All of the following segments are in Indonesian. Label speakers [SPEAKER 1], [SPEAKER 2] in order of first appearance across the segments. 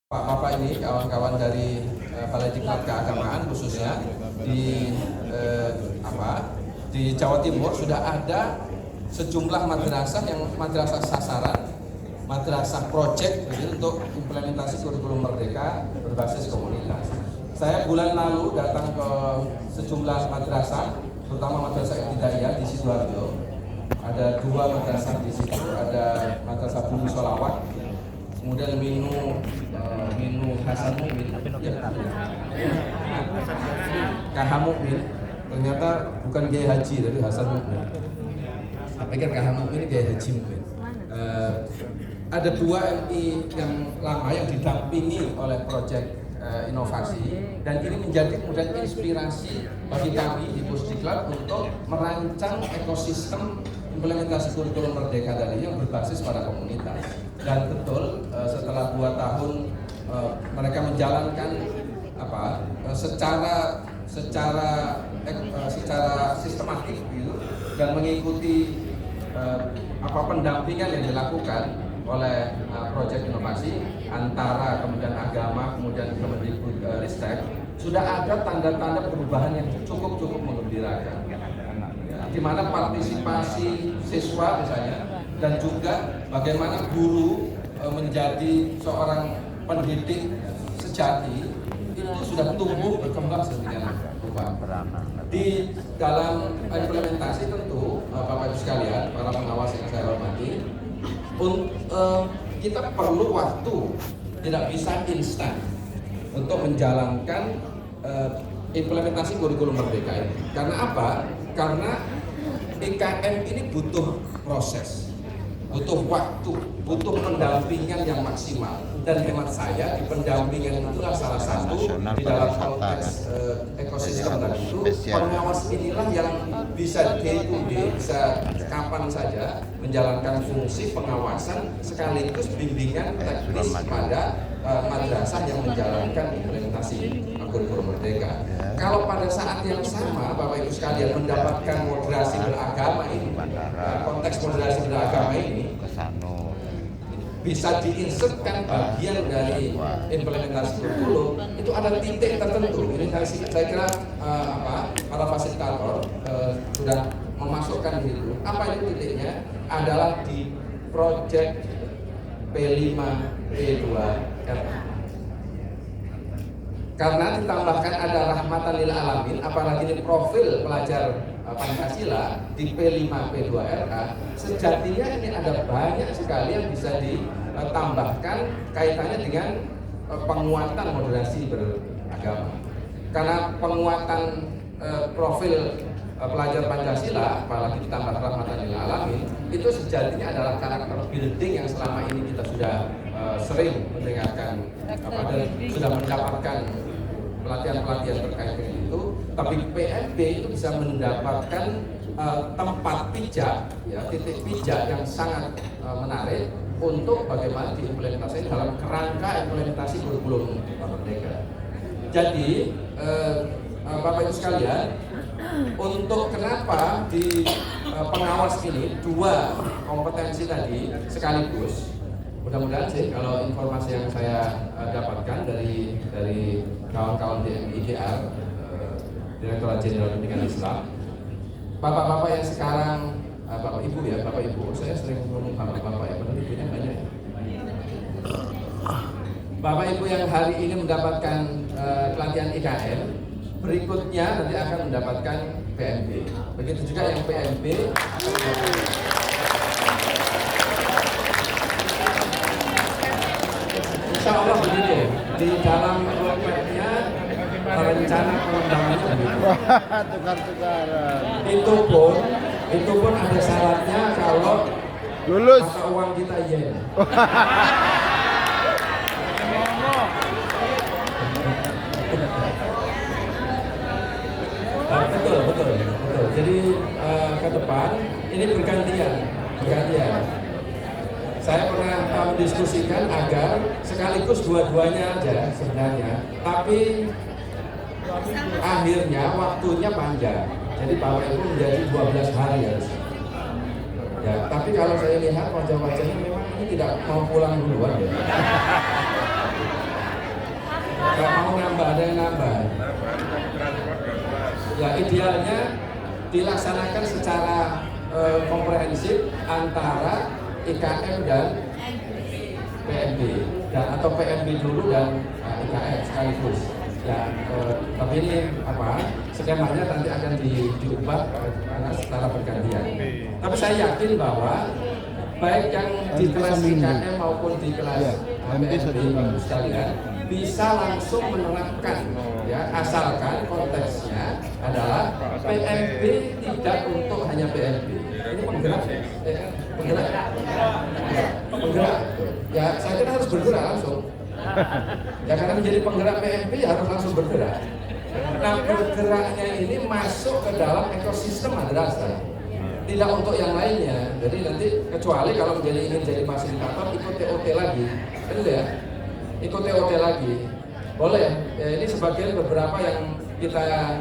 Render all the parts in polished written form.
[SPEAKER 1] Bapak ini kawan-kawan dari Balai Diklat Keagamaan khususnya di di Jawa Timur sudah ada sejumlah madrasah sasaran, madrasah project untuk implementasi kurikulum merdeka berbasis komunitas. Saya bulan lalu datang ke sejumlah madrasah, terutama madrasah Ibtidaiyah di Sidoarjo. Ada dua madrasah di situ, ada madrasah Bumi Sholawat, kemudian Minu Hasan Mukmin, Kaha Mukmin, ternyata bukan Kiai Haji tapi Hasan Mukmin. Saya pikir Kaha Mukmin ini Kiai Haji Mukmin. Ada dua MI yang lama yang didampingi oleh proyek inovasi, dan ini menjadi kemudian inspirasi bagi kami di Pusdiklat untuk merancang ekosistem implementasi kurikulum merdeka tadi yang berbasis pada komunitas. Dan betul setelah 2 tahun mereka menjalankan secara sistematik gitu, dan mengikuti pendampingan yang dilakukan oleh proyek inovasi antara kemudian agama kemudian Kemendikbudristek, sudah ada tanda-tanda perubahan yang cukup menggembirakan, di mana partisipasi siswa misalnya, dan juga bagaimana guru menjadi seorang pendidik sejati itu sudah tumbuh berkembang sedemikian rupa. Di dalam implementasi tentu Bapak Ibu sekalian, para pengawas yang saya hormati, kita perlu waktu, tidak bisa instan untuk menjalankan implementasi kurikulum merdeka ini. Karena apa? Karena IKM ini butuh proses, butuh waktu, butuh pendampingan yang maksimal. Dan hemat saya, di pendampingan itulah salah satu di dalam konteks ekosistem tadi itu, pengawas inilah yang bisa day to day, bisa kapan saja menjalankan fungsi pengawasan sekaligus bimbingan teknis pada madrasah yang menjalankan implementasi kurikulum merdeka. Kalau pada saat yang sama Bapak Ibu sekalian mendapatkan moderasi beragama ini, konteks moderasi beragama ini bisa diinsertkan bagian dari implementasi kurikulum, itu ada titik tertentu. Ini saya kira para fasilitator sudah memasukkan itu. Apa itu titiknya? Adalah di proyek P5 P2R. Karena ditambahkan ada rahmatan lil alamin, apalagi ini profil pelajar Pancasila di P5 P2RA, sejatinya ini ada banyak sekali yang bisa ditambahkan kaitannya dengan penguatan moderasi beragama. Karena penguatan profil pelajar Pancasila, apalagi ditambah rahmatan lil alamin, itu sejatinya adalah karakter building yang selama ini kita sudah sering mendengarkan dan sudah mendapatkan pelatihan-pelatihan terkait dengan itu. Tapi PMB itu bisa mendapatkan tempat pijak, ya, titik pijak yang sangat menarik untuk bagaimana diimplementasikan dalam kerangka implementasi kurikulum merdeka. Jadi Bapak Ibu sekalian, untuk kenapa di pengawas ini dua kompetensi tadi sekaligus, mudah-mudahan sih kalau informasi yang saya dapatkan dari kawan-kawan di MIDR, Direktorat Jenderal Pendidikan Islam, bapak-bapak yang sekarang, bapak ibu ya, bapak ibu, saya sering ngomong bapak-bapak ya, padahal ibunya banyak ya. Bapak ibu yang hari ini mendapatkan pelatihan IKM, berikutnya nanti akan mendapatkan PMB. Begitu juga yang PMB akan mendapatkan. Insya Allah begini, di dalam roadmap-nya rencana pengembangannya begitu.
[SPEAKER 2] Tukar-tukaran.
[SPEAKER 1] Itu pun ada syaratnya kalau
[SPEAKER 2] Lulus.
[SPEAKER 1] mata uang kita yen. Betul. Jadi ke depan ini bergantian. Saya pernah mendiskusikan agar sekaligus dua-duanya aja sebenarnya, tapi akhirnya waktunya panjang. Jadi Bapak Ibu menjadi 12 hari harusnya. Ya, tapi kalau saya lihat wajah-wajahnya memang ini tidak mau pulang duluan ya. ada yang nambah. Ya idealnya dilaksanakan secara komprehensif antara IKM dan PMB atau PMB dulu dan IKM sekaligus. Ya, tapi ini skemanya nanti akan diubah karena secara bergantian. Tapi saya yakin bahwa baik yang di kelas IKM maupun di kelas PMB sekalian bisa langsung menerapkan, ya, asalkan konteksnya adalah PMB tidak untuk hanya PMB. Ini penggerak, penggerak. Ya, saya kira harus bergerak langsung. Ya, karena menjadi penggerak PMB ya harus langsung bergerak. Nah, bergeraknya ini masuk ke dalam ekosistem madrasah, tidak untuk yang lainnya. Jadi nanti kecuali kalau ingin jadi fasilitator ikut TOT lagi, itu ya, ikut TOT lagi, boleh. Ya, ini sebagian beberapa yang kita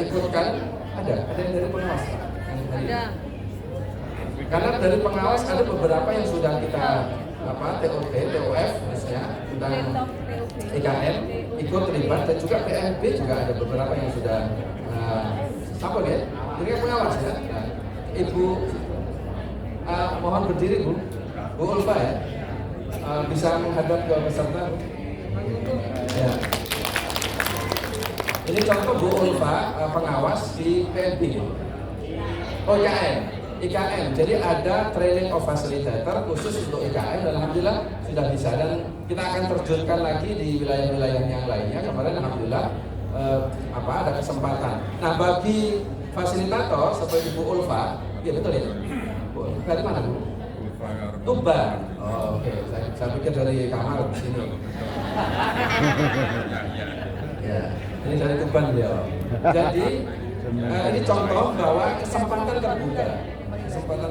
[SPEAKER 1] ikutkan ada yang dari pengawas. Ada. Karena dari pengawas ada beberapa yang sudah kita TOT, TOF misalnya tentang IKM ikut terlibat, dan juga PMB juga ada beberapa yang sudah ini kan pengawas ya. Nah, Ibu mohon berdiri Bu Ulfa ya, bisa menghadap ke peserta Bu. Ya. Ini contoh Bu Ulfa pengawas di PMB. Oh IKM, jadi ada training of facilitator khusus untuk IKM dan alhamdulillah sudah bisa, dan kita akan terjunkan lagi di wilayah-wilayah yang lainnya. Kemarin alhamdulillah ada kesempatan. Nah, bagi fasilitator seperti Bu Ulfa, ya betul ya? Bu, dari mana Bu? Tuban. Oh, oke. Saya pikir dari kamar di sini. Ya, ini dari Tuban beliau. Jadi ini contoh bahwa kesempatan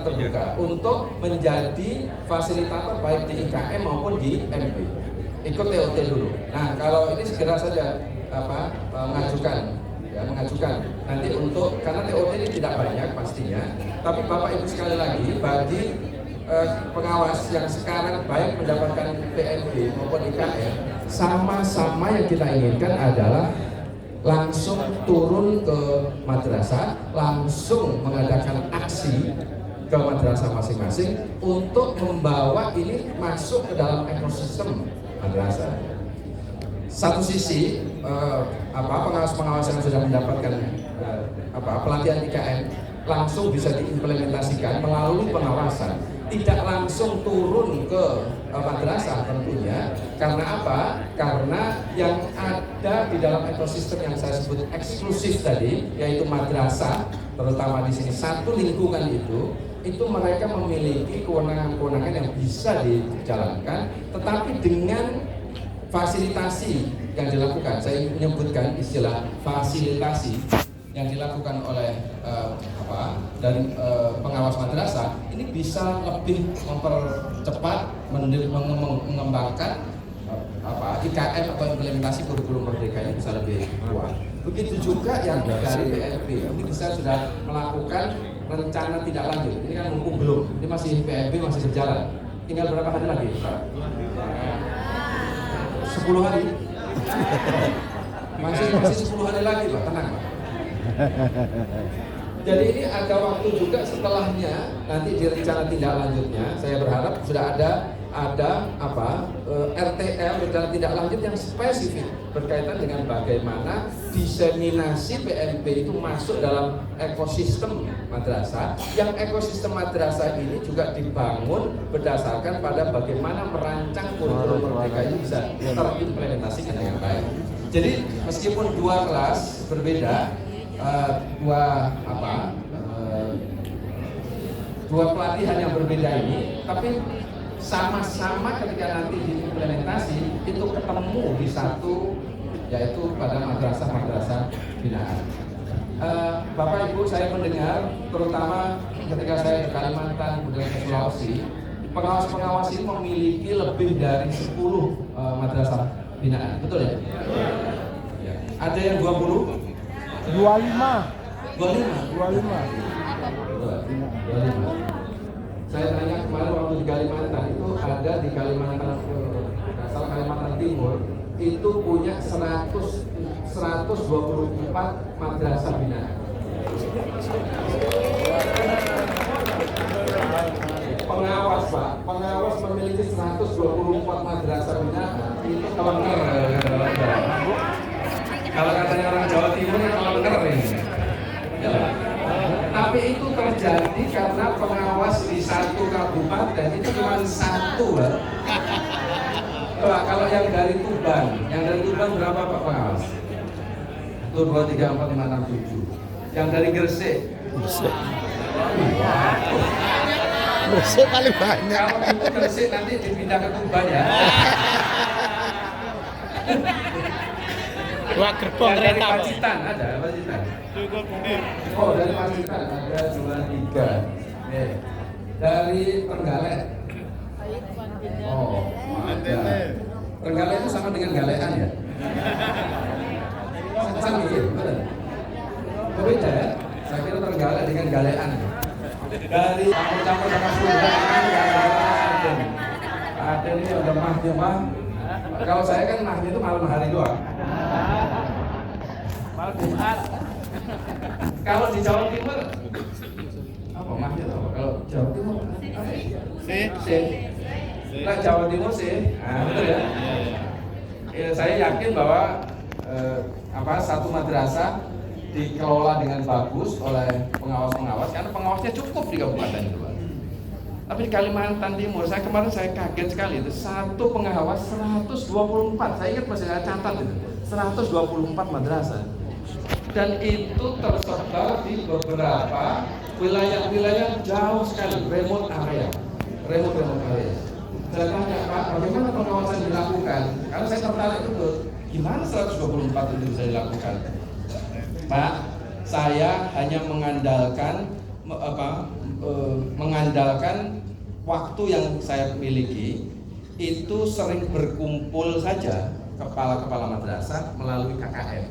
[SPEAKER 1] terbuka untuk menjadi fasilitator baik di IKM maupun di MB. Ikut TOT dulu. Nah, kalau ini segera saja mengajukan nanti untuk, karena TOT ini tidak banyak pastinya, tapi Bapak Ibu sekali lagi bagi pengawas yang sekarang baik mendapatkan PMB maupun IKM, sama-sama yang kita inginkan adalah langsung turun ke madrasah, langsung mengadakan aksi ke madrasah masing-masing untuk membawa ini masuk ke dalam ekosistem madrasah. Satu sisi pengawas-pengawas yang sudah mendapatkan pelatihan IKM langsung bisa diimplementasikan melalui pengawasan, tidak langsung turun ke madrasah tentunya. Karena apa? Karena yang ada di dalam ekosistem yang saya sebut eksklusif tadi, yaitu madrasah, terutama di sini satu lingkungan itu mereka memiliki kewenangan-kewenangan yang bisa dijalankan, tetapi dengan fasilitasi yang dilakukan. Saya menyebutkan istilah fasilitasi yang dilakukan oleh dari pengawas madrasah ini bisa lebih mempercepat mengembangkan IKM atau implementasi kurikulum merdeka ini bisa lebih kuat. Begitu juga yang dari PMB ini bisa sudah melakukan rencana tidak lanjut. Ini kan mumpung belum, ini masih PMB masih berjalan. Tinggal berapa hari lagi Pak? 10 hari. Masih 10 hari lagi Pak, tenang Pak. Jadi ini ada waktu juga setelahnya, nanti di rencana tindak lanjutnya saya berharap sudah ada RTL, rencana tindak lanjut yang spesifik berkaitan dengan bagaimana diseminasi PMB itu masuk dalam ekosistem madrasah, yang ekosistem madrasah ini juga dibangun berdasarkan pada bagaimana merancang kurikulum merdeka ini bisa terimplementasikan dengan baik. Jadi meskipun dua kelas berbeda, dua pelatihan yang berbeda ini, tapi sama-sama ketika nanti diimplementasi itu ketemu di satu, yaitu pada madrasah binaan. Bapak Ibu, saya mendengar terutama ketika saya ke Kalimantan kemudian ke Sulawesi, pengawas-pengawas ini memiliki lebih dari 10 madrasah binaan, betul ya? Ya. Ada yang 20?
[SPEAKER 2] 25.
[SPEAKER 1] Saya tanya kemarin waktu di Kalimantan, itu ada di Kalimantan asal Kalimantan Timur itu punya 124 madrasah binaan. Pengawas Pak, pengawas memiliki 124 madrasah binaan, itu kelengar. Kalau katanya orang Jawa Timur kelengar ini. Ya. Tapi itu terjadi karena pengawas di satu kabupaten itu cuma satu, Pak. Kalau yang dari Tuban berapa Pak pengawas? 1, 2, 3, 4, 5, 6, 7. Yang dari Gresik?
[SPEAKER 2] Gresik paling banyak.
[SPEAKER 1] Kalau itu Gresik nanti dipindah ke Tuban ya.
[SPEAKER 3] Dua gerbong
[SPEAKER 1] Yang dari
[SPEAKER 3] kereta.
[SPEAKER 1] Pacitan ada Pacitan. Oh dari Pacitan ada cuma 3. Dari Trenggalek. Oh, ada. Trenggalek itu sama dengan galean ya? Sama ya, benar. Berbeda ya? Saya kira Trenggalek dengan galean. Dari campur-campur sama Sunda ada ini ada mahnya mah. Kalau saya kan mahnya itu malam hari doang.
[SPEAKER 3] Malam Jumat.
[SPEAKER 1] Kalau di Jawa Timur apa mahnya apa? Kalau Jawa Timur apa? C. Nah, Jawa Timur sih, betul ya. Saya yakin bahwa satu madrasah dikelola dengan bagus oleh pengawas-pengawas karena pengawasnya cukup di kabupaten itu. Tapi di Kalimantan Timur, kemarin saya kaget sekali itu satu pengawas 124. Saya ingat masih saya catat itu 124 madrasah. Dan itu tersebar di beberapa wilayah-wilayah jauh sekali, remote area. Saya tanya Pak, bagaimana pengawasan dilakukan? Karena saya tertarik itu, gimana 124 itu bisa dilakukan? Pak, saya hanya mengandalkan waktu yang saya miliki itu sering berkumpul saja kepala-kepala madrasah melalui KKM.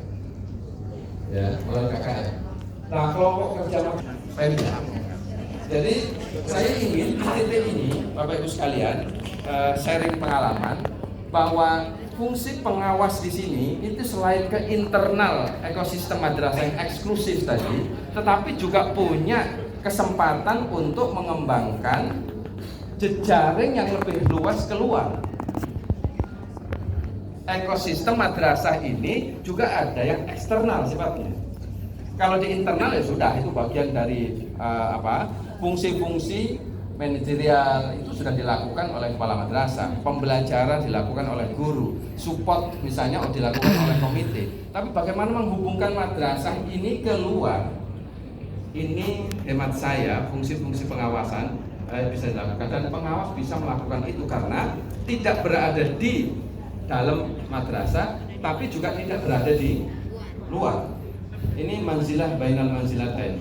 [SPEAKER 1] Ya, melalui KKM. Nah, kelompok kerja Pemda. Jadi saya ingin di titik ini, Bapak Ibu sekalian, sharing pengalaman bahwa fungsi pengawas di sini itu selain ke internal ekosistem madrasah yang eksklusif tadi, tetapi juga punya kesempatan untuk mengembangkan jejaring yang lebih luas keluar. Ekosistem madrasah ini juga ada yang eksternal sifatnya. Kalau di internal ya sudah, itu bagian dari fungsi-fungsi manajerial itu sudah dilakukan oleh kepala madrasah, pembelajaran dilakukan oleh guru, support misalnya dilakukan oleh komite. Tapi bagaimana menghubungkan madrasah ini keluar? Ini hemat saya, fungsi-fungsi pengawasan bisa dilakukan dan pengawas bisa melakukan itu karena tidak berada di dalam madrasah, tapi juga tidak berada di luar. Ini manzilah bainal manzilatain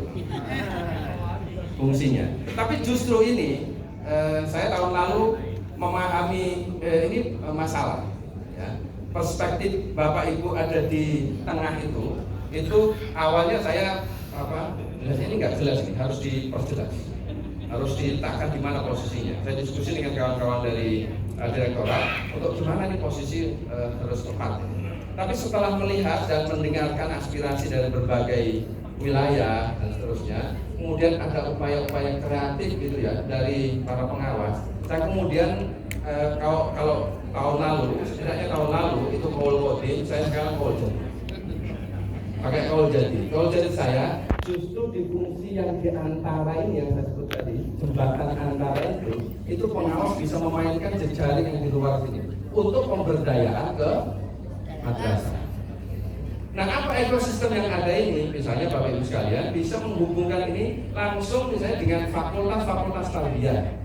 [SPEAKER 1] fungsinya. Tapi justru ini saya tahun lalu memahami ini masalah. Ya. Perspektif Bapak Ibu ada di tengah itu awalnya saya ini nggak jelas nih, harus diperjelas, harus diletakkan di mana posisinya. Saya diskusi dengan kawan-kawan dari direktorat untuk gimana nih posisi harus tepat. Tapi setelah melihat dan mendengarkan aspirasi dari berbagai wilayah dan seterusnya, kemudian ada upaya-upaya kreatif gitu ya dari para pengawas. Saya kemudian kalau tahun lalu, setidaknya tahun lalu itu call voting, saya sekarang call jadi. Pakai call jadi saya justru di fungsi yang di antara ini yang saya sebut tadi, jembatan antara itu pengawas bisa memainkan jejaring yang di luar sini untuk pemberdayaan ke madrasah. Nah, apa ekosistem yang ada ini? Misalnya Bapak Ibu sekalian bisa menghubungkan ini langsung misalnya dengan fakultas-fakultas tarbiyah,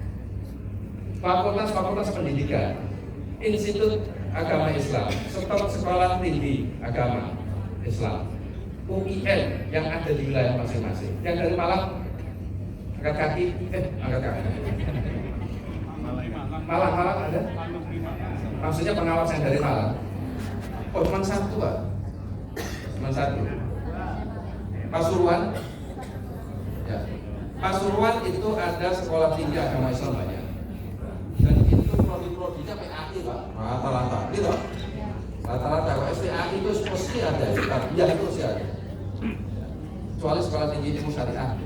[SPEAKER 1] fakultas-fakultas pendidikan, institut agama Islam, sekolah tinggi agama Islam, UIN yang ada di wilayah masing-masing. Yang dari Malang angkat kaki, angkat kaki. Malang ada? Maksudnya pengawas yang dari Malang? Oh, cuma satu Pak. Cuma satu. Pasuruan. Ya. Pasuruan itu ada sekolah tinggi agama Islam banyak. Dan itu prodi-prodinya PAI Pak. Rata-rata, gitu. Rata-rata kalau STAI itu pasti ada, tarbiyah itu pasti ada. Kecuali sekolah tinggi ilmu syariah.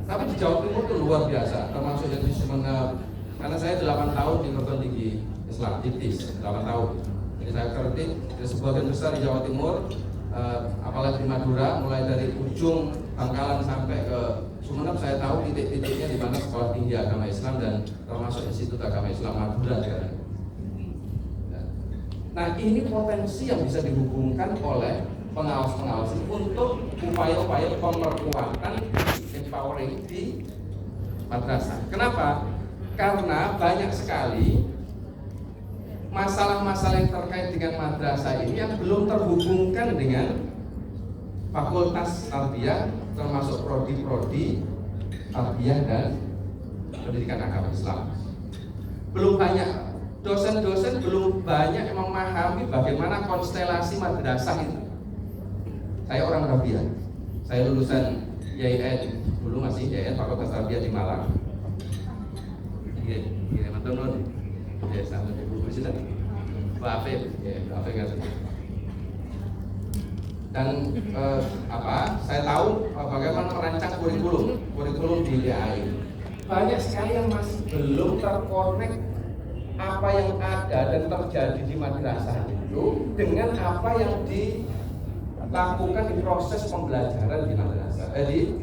[SPEAKER 1] Tapi di Jawa Timur itu luar biasa, termasuk yang di Sumeneb. Karena saya 8 tahun di perguruan tinggi Islam, ITIS, 8 tahun. Jadi saya kerti di sebagian besar di Jawa Timur, apalagi di Madura, mulai dari ujung Bangkalan sampai ke Sumeneb, saya tahu titik-titiknya di mana sekolah tinggi agama Islam dan termasuk Institut Agama Islam Madura sekarang. Nah, ini potensi yang bisa dihubungkan oleh pengawas-pengawas untuk upaya-upaya pemerkuatan empowering di madrasah. Kenapa? Karena banyak sekali masalah-masalah yang terkait dengan madrasah ini yang belum terhubungkan dengan fakultas tarbiyah, termasuk prodi-prodi tarbiyah dan pendidikan agama Islam. Belum banyak, dosen-dosen belum banyak memahami bagaimana konstelasi madrasah itu. Saya orang tarbiyah, saya lulusan YIN, dulu masih YIN Fakultas Tarbiyah di Malang. Iya, mantan non. Ya, sama Ibu Presiden. Pak Afif, ya, Pak Afif ngerti. Dan saya tahu bagaimana merancang kurikulum di YAI. Banyak sekali yang masih belum terkonek apa yang ada dan terjadi di madrasah itu dengan apa yang dilakukan di proses pembelajaran di madrasah, di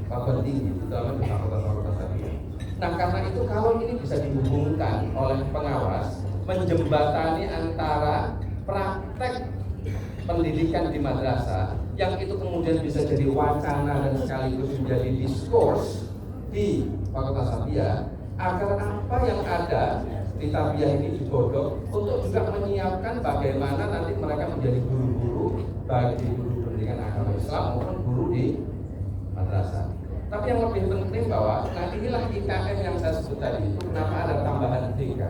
[SPEAKER 1] fakultas tinggi, terutama di fakultas tarbiyah. Nah, karena itu kalau ini bisa dihubungkan oleh pengawas, menjembatani antara praktek pendidikan di madrasah yang itu kemudian bisa jadi wacana dan sekaligus menjadi diskurs di fakultas tarbiyah, agar apa yang ada di tarbiyah ini digodok untuk juga menyiapkan bagaimana nanti mereka menjadi guru-guru, baik di guru pendidikan agama Islam maupun guru di madrasah. Tapi yang lebih penting bahwa inilah IKM yang saya sebut tadi itu kenapa ada tambahan DK.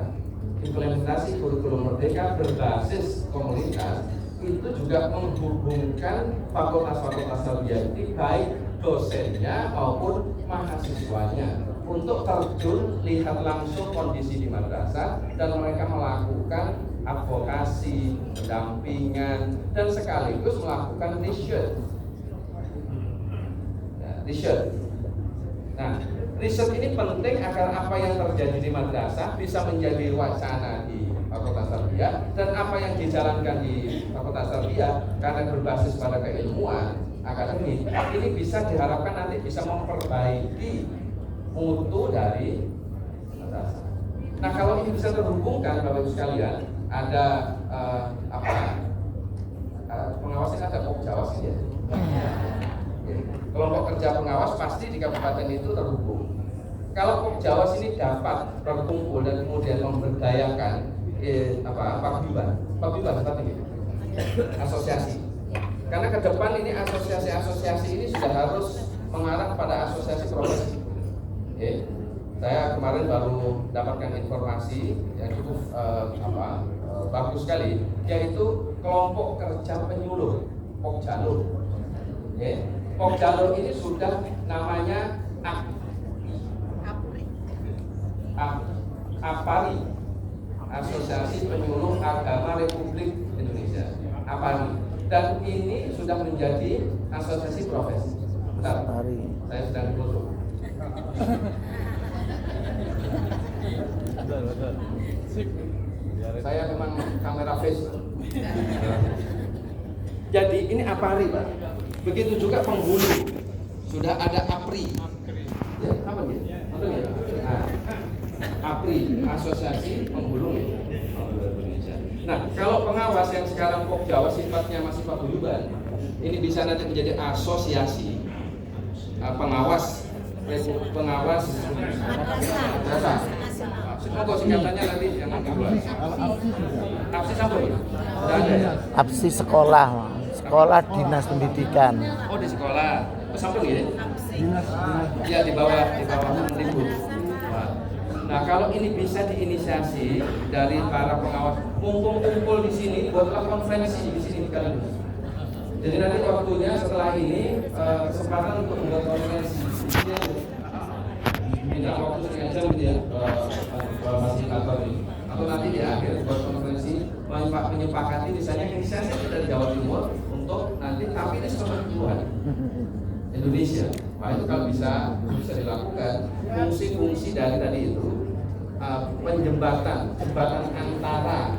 [SPEAKER 1] Implementasi kurikulum merdeka berbasis komunitas itu juga menghubungkan fakultas-fakultas tarbiyah ini baik dosennya maupun mahasiswanya untuk terjun lihat langsung kondisi di madrasah dan mereka melakukan advokasi, pendampingan dan sekaligus melakukan riset. Nah, riset ini penting agar apa yang terjadi di madrasah bisa menjadi wacana di fakultas tarbiyah dan apa yang dijalankan di fakultas tarbiyah karena berbasis pada keilmuan akademik ini bisa diharapkan nanti bisa memperbaiki mutu dari madrasah. Nah, kalau ini bisa terhubungkan Bapak Ibu sekalian, ada pengawasnya ada Pokjawas ya. Kelompok kerja pengawas pasti di kabupaten itu terhubung. Kalau Pokjawas ini dapat berkumpul dan kemudian memberdayakan paguyuban asosiasi. Karena ke depan ini asosiasi-asosiasi ini sudah harus mengarah pada asosiasi profesi. Saya kemarin baru dapatkan informasi yang cukup bagus sekali, yaitu kelompok kerja penyuluh Pokjalur. Pokjalur ini sudah namanya APARI, Asosiasi Penyuluh Agama Republik Indonesia, APARI. Dan ini sudah menjadi asosiasi profesi. Bentar, saya sedang ditutup. Saya memang kamera face. Jadi ini APARI, Pak. Begitu juga penghulu. Sudah ada APRI. Ya, apa dia? Nah, APRI, Asosiasi Penghulu Indonesia. Nah, kalau pengawas yang sekarang Pokjawas sifatnya masih paguyuban, ini bisa nanti menjadi asosiasi pengawas madrasah. Semoga singkatannya nanti yang kedua. APSI apa ya? Ada ya?
[SPEAKER 2] APSI sekolah dinas pendidikan.
[SPEAKER 1] Oh, di sekolah. Samping ya? Ya, di bawah Mendikbud. Nah, kalau ini bisa diinisiasi dari para pengawas, mumpung kumpul di sini, buatlah konferensi di sini sekaligus. Jadi nanti waktunya setelah ini kesempatan untuk membuat konferensi. Minta waktu setengah jam gitu ya, fasilitator ini. Atau nanti di akhir buat konferensi menyepakati misalnya inisiasi dari Jawa Timur untuk nanti, tapi ini seperti Indonesia. Nah itu kalau bisa dilakukan, fungsi-fungsi dari tadi itu jembatan antara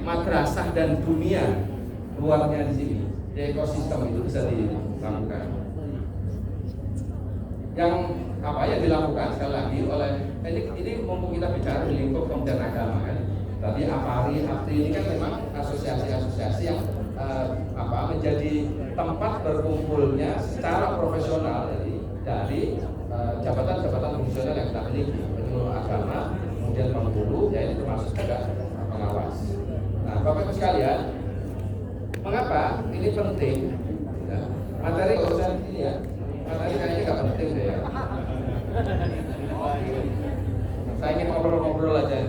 [SPEAKER 1] madrasah dan dunia luarnya di sini, di ekosistem itu bisa dilakukan. Yang yang dilakukan sekali lagi oleh ini mumpung kita bicara di lingkup Kementerian Agama kan. Tadi APRI ini kan memang asosiasi-asosiasi yang menjadi tempat berkumpulnya secara profesional dari jabatan-jabatan fungsional yang kita miliki, menurut agama, kemudian penghulu, ya ini termasuk juga pengawas. Nah, Bapak Ibu sekalian, mengapa ini penting? Ya, materi urusan ini ya, materi kayaknya nggak penting deh ya. Saya ingin ngobrol-ngobrol aja.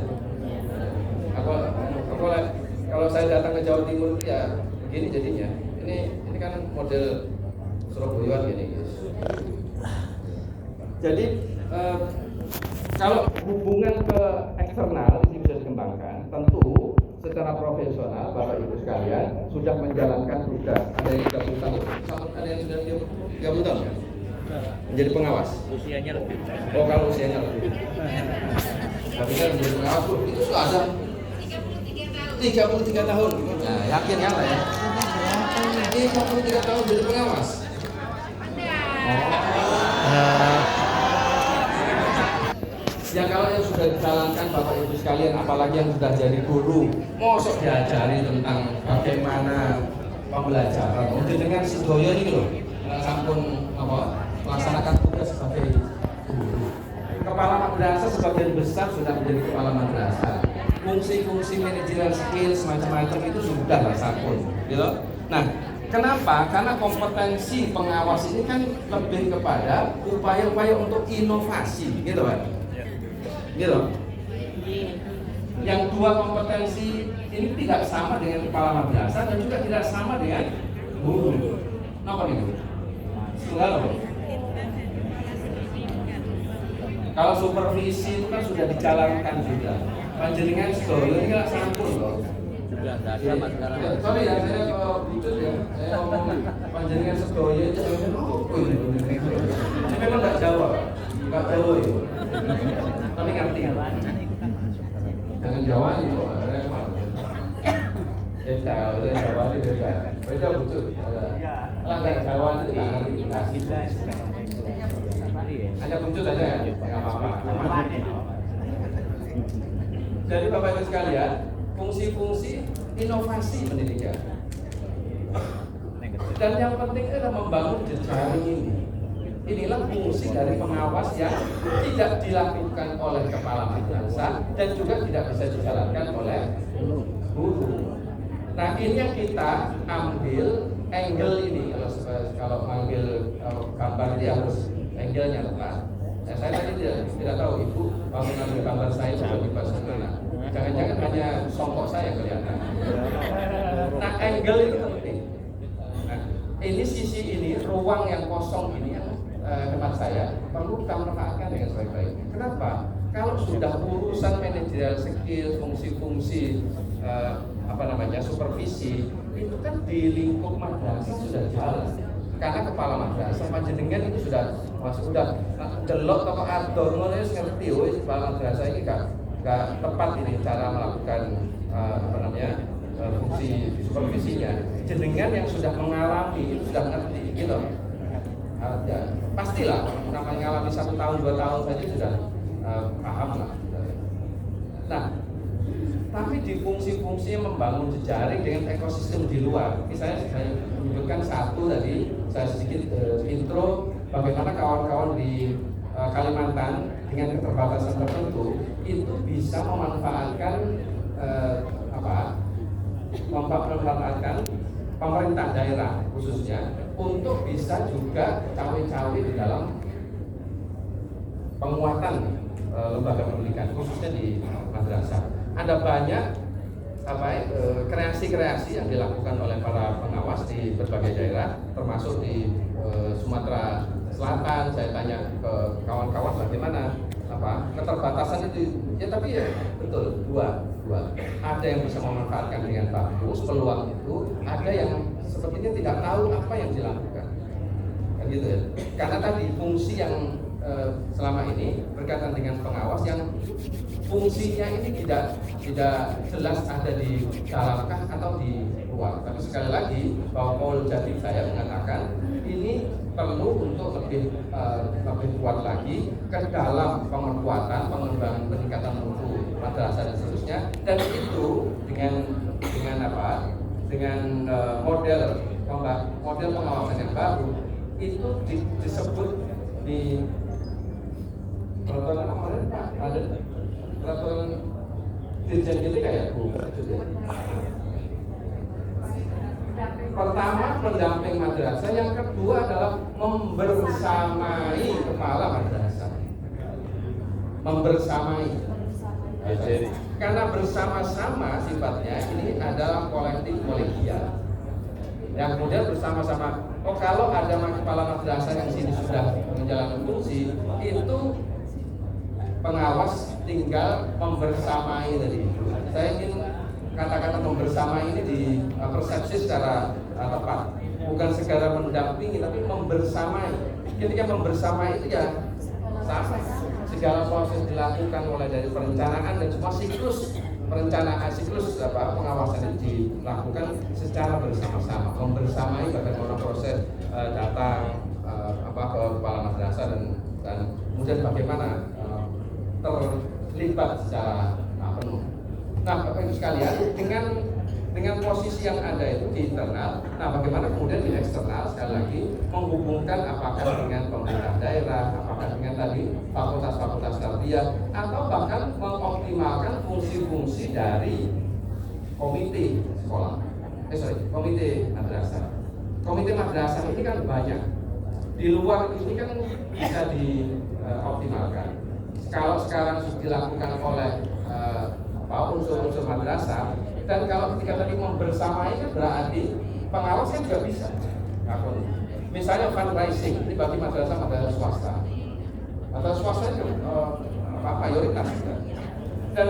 [SPEAKER 1] Kalau saya datang ke Jawa Timur itu ya begini jadinya. Ini kan model Surabaya gini guys. Jadi kalau hubungan ke eksternal ini bisa dikembangkan, tentu secara profesional Bapak Ibu sekalian sudah menjalankan tugas. Ada yang 30 tahun, ada yang sudah 30 tahun kan? Menjadi pengawas.
[SPEAKER 3] Usianya lebih.
[SPEAKER 1] Oh kalau usianya lebih. Tapi kan menjadi pengawas itu sudah ada 33 tahun. Nah, yakin kan Pak ya? 33 tahun jadi pengawas. Ya kalau yang sudah dijalankan Bapak Ibu sekalian, apalagi yang sudah jadi guru, mosok diajari tentang bagaimana pembelajaran. Mungkin dengan sedoyo ini loh, sampun melaksanakan tugas sebagai guru. Kepala madrasah sebagian besar sudah menjadi kepala madrasah. Fungsi-fungsi manajemen skill semacam-macam itu sudah lah sampun, gitu. Nah, kenapa? Karena kompetensi pengawas ini kan lebih kepada upaya-upaya untuk inovasi, gitu kan? Gitu. Yang dua kompetensi ini tidak sama dengan kepala madrasah dan juga tidak sama dengan guru. Kenapa gitu? Tunggal loh. Kalau supervisi itu kan sudah dijalankan sudah. Panjenengan sedoyo ini kan sampun loh.
[SPEAKER 3] Sudah tidak ada mas sekarang.
[SPEAKER 1] Sorry ya, saya kalau lucu ya, saya ngomong panjenengan sedoyo itu ini memang nggak Jawa ya. Tapi ngerti kan? Dengan Jawa itu beda, Jawa itu beda betul. Langgar Jawa itu nggak ngerti hanya buntut aja ya, nggak apa-apa. Jadi Bapak Ibu sekalian, fungsi-fungsi inovasi pendidikan. Dan yang penting adalah membangun jejaring ini. Inilah fungsi dari pengawas yang tidak dilakukan oleh kepala madrasah dan juga tidak bisa dijalankan oleh guru. Nah ini yang kita ambil angle ini, kalau mengambil gambar dia harus angle-nya tepat. Nah, saya tadi tidak tahu Ibu mau mengambil gambar saya sebagai bagaimana. Jangan-jangan hanya songkok saya kelihatan. Nah angle itu penting. Nah, ini sisi ini, ruang yang kosong ini yang tempat saya perlu kita manfaatkan dengan sebaik-baik. Kenapa? Kalau sudah urusan manajerial skill, fungsi-fungsi supervisi itu kan di lingkup madrasah sudah jalan. Karena kepala madrasah panjenengan itu sudah delok toko ador ngono wis ngerti wis kepala madrasah ini gak tepat ini cara melakukan fungsi supervisinya. Jenengan yang sudah mengalami itu sudah ngerti gitu. Ya, pastilah namanya mengalami 1 tahun 2 tahun saja sudah paham lah. Nah, tapi di fungsi-fungsi membangun jejaring dengan ekosistem di luar. Misalnya saya menunjukkan satu tadi, saya sedikit intro bagaimana kawan-kawan di Kalimantan dengan keterbatasan tertentu itu bisa memanfaatkan memanfaatkan pemerintah daerah khususnya untuk bisa juga cawe-cawe di dalam penguatan lembaga pendidikan khususnya di madrasah. Ada banyak kreasi-kreasi yang dilakukan oleh para pengawas di berbagai daerah, termasuk di Sumatera Selatan. Saya tanya ke kawan-kawan bagaimana keterbatasan itu. Ya tapi ya betul dua dua. Ada yang bisa memanfaatkan dengan bagus peluang itu, ada yang sepertinya tidak tahu apa yang dilakukan. Kan gitu ya. Karena tadi fungsi yang selama ini berkaitan dengan pengawas yang fungsinya ini tidak jelas ada di dalamkah atau di luar. Tapi sekali lagi bahwa Polda saya mengatakan ini perlu untuk lebih kuat lagi ke dalam penguatan, pengembangan, peningkatan mutu madrasah dan seterusnya. Dan itu dengan apa? Dengan model pengawasan yang baru itu disebut di peraturan kemarin Pak ada peraturan dirjen itu kayak pertama pendamping madrasah, yang kedua adalah membersamai kepala madrasah, membersamai. Karena bersama-sama sifatnya ini adalah kolektif kolegial. Yang kemudian bersama-sama. Oh, kalau ada kepala madrasah yang sini sudah menjalankan fungsi, itu pengawas tinggal membersamai tadi. Saya ingin kata-kata membersamai ini dipersepsi secara tepat, bukan segera mendampingi, tapi membersamai. Ketika membersamai itu ya sama, segala proses dilakukan mulai dari perencanaan dan semua siklus pengawasan itu dilakukan secara bersama-sama, membersamai bagaimana proses data ke kepala madrasah dan kemudian bagaimana terlibat secara penuh. Nah, Bapak Ibu sekalian, dengan posisi yang ada itu di internal, nah bagaimana kemudian di eksternal sekali lagi menghubungkan apakah dengan pemerintah daerah, apakah dengan tadi fakultas-fakultas tarbiyah, atau bahkan mengoptimalkan fungsi-fungsi dari komite sekolah. Komite madrasah. Komite madrasah ini kan banyak. Di luar ini kan bisa dioptimalkan. Kalau sekarang sudah dilakukan oleh unsur-unsur madrasah, dan kalau ketika tadi membersamai kan berarti pengawasnya juga bisa. Misalnya fundraising ini bagi madrasah swasta. Madrasah swasta itu mayoritas. Dan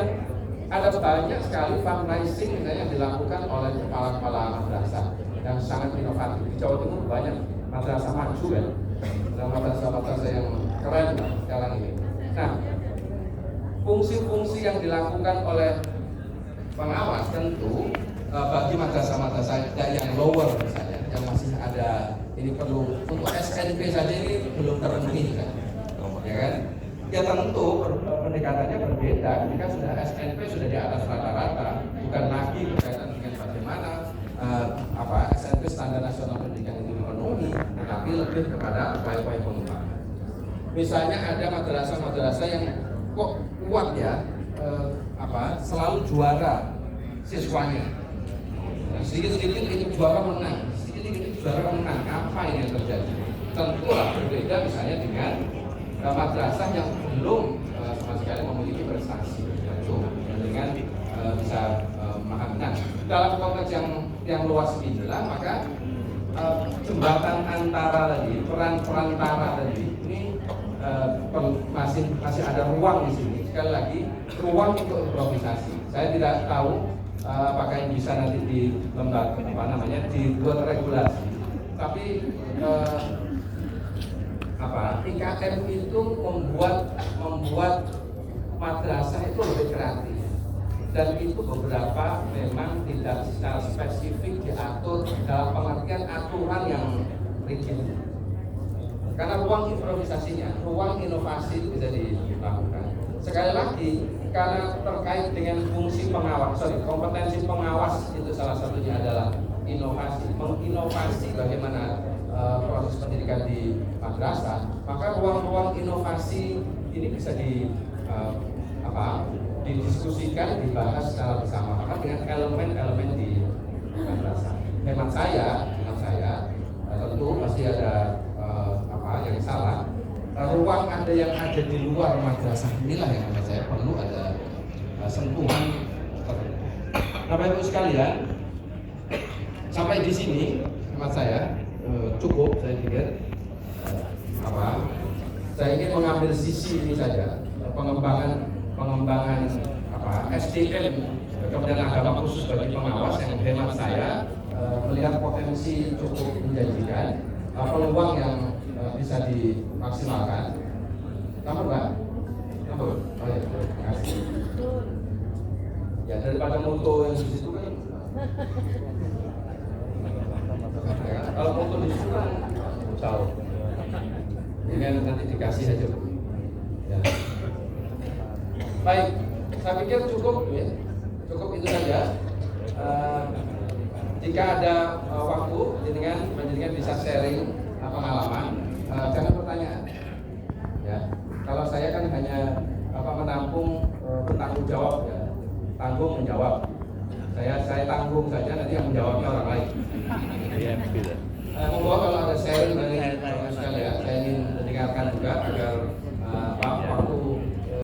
[SPEAKER 1] ada banyak sekali fundraising misalnya yang dilakukan oleh kepala-kepala madrasah yang sangat inovatif. Di Jawa Timur banyak madrasah maju kan, dan madrasah-madrasah yang keren sekarang ini. Nah, fungsi-fungsi yang dilakukan oleh pengawas tentu bagi madrasah-madrasah yang lower misalnya, yang masih ada, ini perlu untuk SNP saja ini belum terpenuhi kan, ya kan? Ya tentu pendekatannya berbeda ketika sudah SNP sudah di atas rata-rata, bukan lagi berkaitan dengan bagaimana SNP standar nasional pendidikan itu dipenuhi, tetapi lebih kepada upaya-upaya pengembangan. Misalnya ada madrasah-madrasah yang kok kuat ya, selalu juara siswanya. Sedikit-sedikit itu juara menang, sedikit-sedikit juara menang. Apa ini yang terjadi? Tentulah berbeda misalnya dengan madrasah yang belum sama sekali memiliki prestasi dengan bisa memahamkan. Dalam konteks yang luas inilah maka jembatan antara tadi, peran perantara tadi ini masih ada ruang di sini. Sekali lagi, ruang untuk improvisasi. Saya tidak tahu apakah ini bisa nanti di lembaga dibuat regulasi. Tapi IKM itu membuat madrasah itu lebih kreatif. Dan itu beberapa memang tidak secara spesifik diatur dalam pengertian aturan yang rigid. Karena ruang improvisasinya, ruang inovasi itu bisa dilakukan. Sekali lagi, karena terkait dengan fungsi kompetensi pengawas itu salah satunya adalah inovasi, menginovasi bagaimana proses pendidikan di madrasah, maka ruang-ruang inovasi ini bisa didiskusikan, dibahas secara bersama dengan elemen-elemen di madrasah. Hemat saya tentu pasti ada yang salah. Ruang yang ada di luar madrasah inilah yang menurut saya perlu ada sentuhan. Bapak Ibu sekalian, sampai di sini hemat saya cukup. Saya pikir saya ingin mengambil sisi ini saja, pengembangan SDM Kemudian agama khusus bagi pengawas yang hemat saya melihat potensi cukup menjanjikan, peluang yang bisa dimaksimalkan. Kamu Mbak? Kamu? Oh ya, terima kasih. Ya daripada moto yang di situ kan, kalau moto di situ kan jauh. Ini kan nanti dikasih aja. Ya. Baik, saya pikir cukup ya. Cukup itu saja. Jika ada waktu, jenengan bisa sharing pengalaman, jangan pertanyaan. Ya, kalau saya kan hanya menampung bertanggung jawab ya, tanggung menjawab. Saya tanggung saja, nanti yang menjawabnya orang lain. Monggo kalau ada sharing dari sekalian, saya ingin mendengarkan juga agar